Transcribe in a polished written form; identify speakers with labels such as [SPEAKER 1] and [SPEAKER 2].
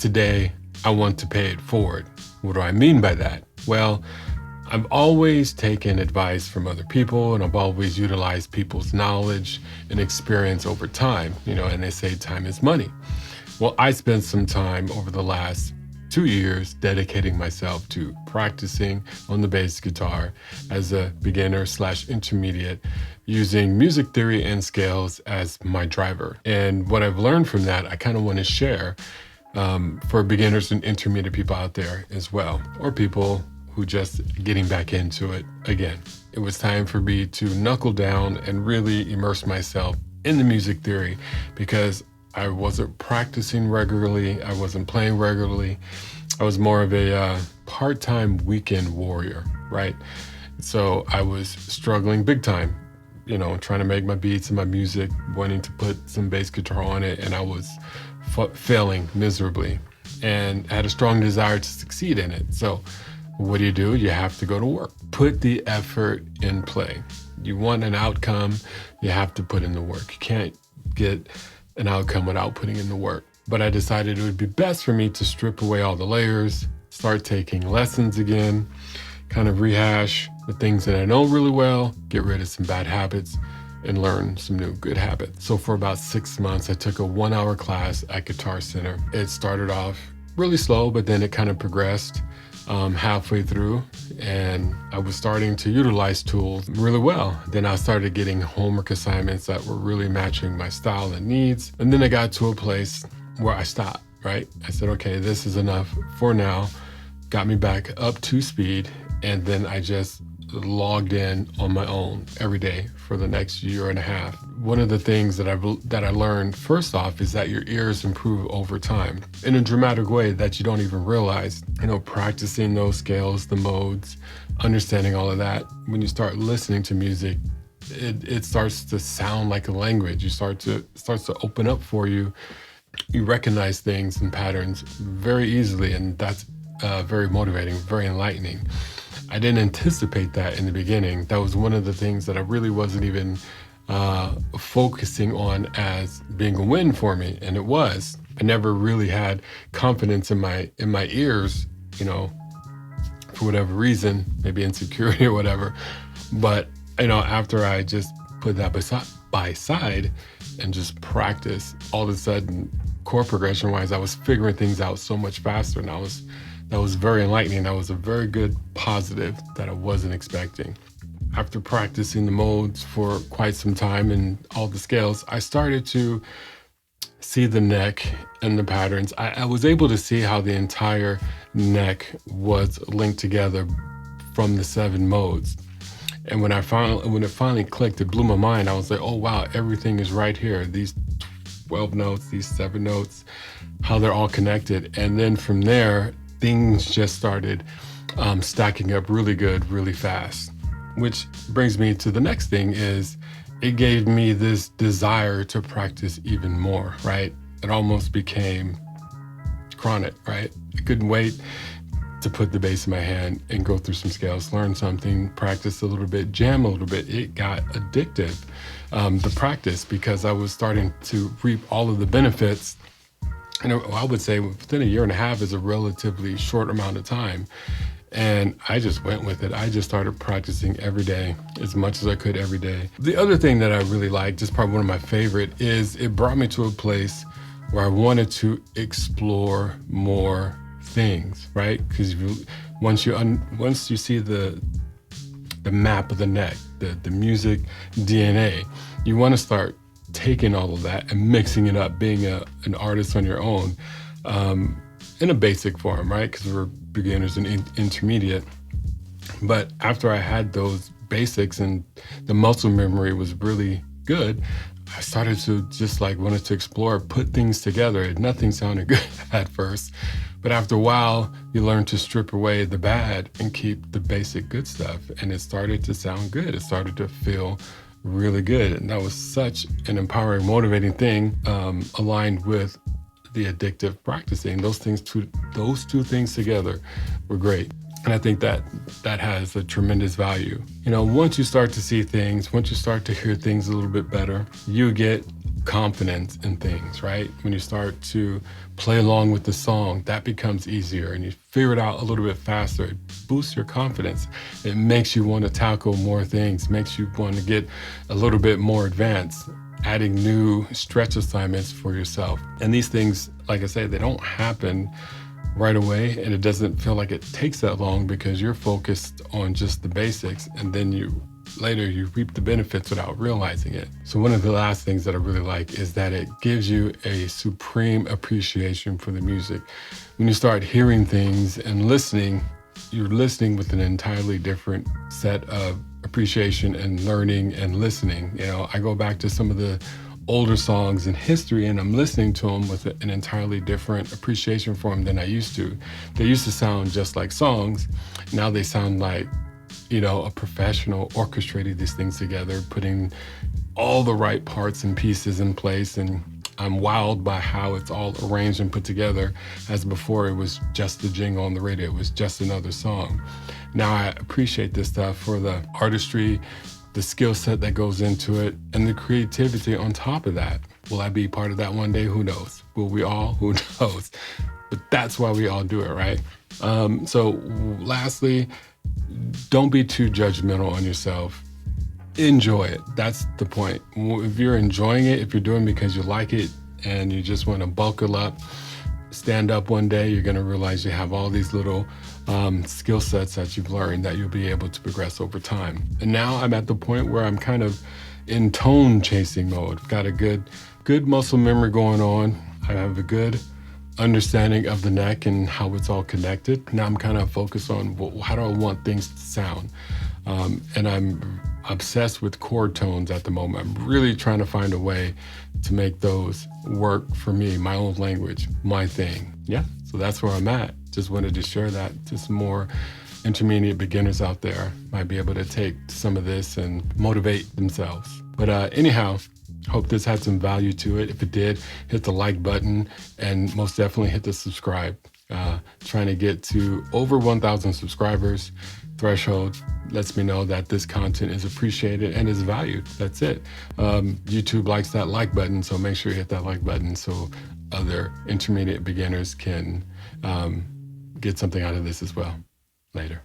[SPEAKER 1] today I want to pay it forward. What do I mean by that? Well, I've always taken advice from other people, and I've always utilized people's knowledge and experience over time, and they say time is money. Well, I spent some time over the last 2 years dedicating myself to practicing on the bass guitar as a beginner/intermediate, using music theory and scales as my driver. And what I've learned from that, I kind of want to share for beginners and intermediate people out there as well, or people who just getting back into it again. It was time for me to knuckle down and really immerse myself in the music theory, because I wasn't practicing regularly. I wasn't playing regularly. I was more of a part-time weekend warrior, right? So I was struggling big time, trying to make my beats and my music, wanting to put some bass guitar on it, and I was failing miserably and had a strong desire to succeed in it. So what do? You have to go to work. Put the effort in play. You want an outcome, you have to put in the work. You can't get an outcome without putting in the work. But I decided it would be best for me to strip away all the layers, start taking lessons again, kind of rehash the things that I know really well, get rid of some bad habits, and learn some new good habits. So for about 6 months, I took a 1-hour class at Guitar Center. It started off really slow, but then it kind of progressed halfway through, and I was starting to utilize tools really well. Then I started getting homework assignments that were really matching my style and needs. And then I got to a place where I stopped, right? I said, okay, this is enough for now. Got me back up to speed. And then I just logged in on my own every day for the next year and a half. One of the things that I learned first off is that your ears improve over time in a dramatic way that you don't even realize. Practicing those scales, the modes, understanding all of that. When you start listening to music, it starts to sound like a language. It starts to open up for you. You recognize things and patterns very easily, and that's very motivating, very enlightening. I didn't anticipate that in the beginning. That was one of the things that I really wasn't even focusing on as being a win for me, and it was. I never really had confidence in my ears, for whatever reason, maybe insecurity or whatever. But after I just put that by side and just practice, all of a sudden, chord progression wise, I was figuring things out so much faster, and that was very enlightening. That was a very good positive that I wasn't expecting. After practicing the modes for quite some time and all the scales, I started to see the neck and the patterns. I was able to see how the entire neck was linked together from the 7 modes. And when it finally clicked, it blew my mind. I was like, oh wow, everything is right here. These 12 notes, these 7 notes, how they're all connected. And then from there, things just started stacking up really good, really fast. Which brings me to the next thing is it gave me this desire to practice even more, right? It almost became chronic, right? I couldn't wait to put the bass in my hand and go through some scales, learn something, practice a little bit, jam a little bit. It got addictive, the practice, because I was starting to reap all of the benefits. And I would say within a year and a half is a relatively short amount of time. And I just went with it. I just started practicing every day, as much as I could every day. The other thing that I really liked, just probably one of my favorite, is it brought me to a place where I wanted to explore more things, right? Because once you see the map of the neck, the music DNA, you want to start taking all of that and mixing it up, being an artist on your own, in a basic form, right? Because we're beginners and intermediate. But after I had those basics and the muscle memory was really good, I started to just wanted to explore, put things together. And nothing sounded good at first. But after a while, you learn to strip away the bad and keep the basic good stuff. And it started to sound good. It started to feel really good. And that was such an empowering, motivating thing, aligned with the addictive practicing. Those two things together were great. And I think that has a tremendous value. Once you start to see things, once you start to hear things a little bit better, you get confidence in things, right? When you start to play along with the song, that becomes easier and you figure it out a little bit faster. It boosts your confidence. It makes you want to tackle more things, makes you want to get a little bit more advanced, adding new stretch assignments for yourself. And these things, like I said, they don't happen right away, and it doesn't feel like it takes that long because you're focused on just the basics, and then later you reap the benefits without realizing it. So one of the last things that I really like is that it gives you a supreme appreciation for the music. When you start hearing things and listening, you're listening with an entirely different set of appreciation and learning and listening. You know, I go back to some of the older songs in history and I'm listening to them with an entirely different appreciation for them than I used to. They used to sound just like songs. Now they sound like, you know, a professional orchestrated these things together, putting all the right parts and pieces in place. And I'm wowed by how it's all arranged and put together, as before it was just a jingle on the radio. It was just another song. Now I appreciate this stuff for the artistry, the skill set that goes into it, and the creativity on top of that. Will I be part of that one day? Who knows? Will we all? Who knows? But that's why we all do it, right? So lastly, don't be too judgmental on yourself. Enjoy it. That's the point. If you're enjoying it, if you're doing it because you like it and you just want to buckle up, stand up one day, you're going to realize you have all these little skill sets that you've learned that you'll be able to progress over time. And now I'm at the point where I'm kind of in tone chasing mode. I've got a good muscle memory going on. I have a good understanding of the neck and how it's all connected. Now I'm kind of focused on how do I want things to sound. And I'm obsessed with chord tones at the moment. I'm really trying to find a way to make those work for me, my own language, my thing. Yeah, so that's where I'm at. Just wanted to share that to some more intermediate beginners out there. Might be able to take some of this and motivate themselves. But anyhow, hope this had some value to it. If it did, hit the like button and most definitely hit the subscribe. Trying to get to over 1,000 subscribers. Threshold lets me know that this content is appreciated and is valued. That's it. YouTube likes that like button, so make sure you hit that like button so other intermediate beginners can get something out of this as well. Later.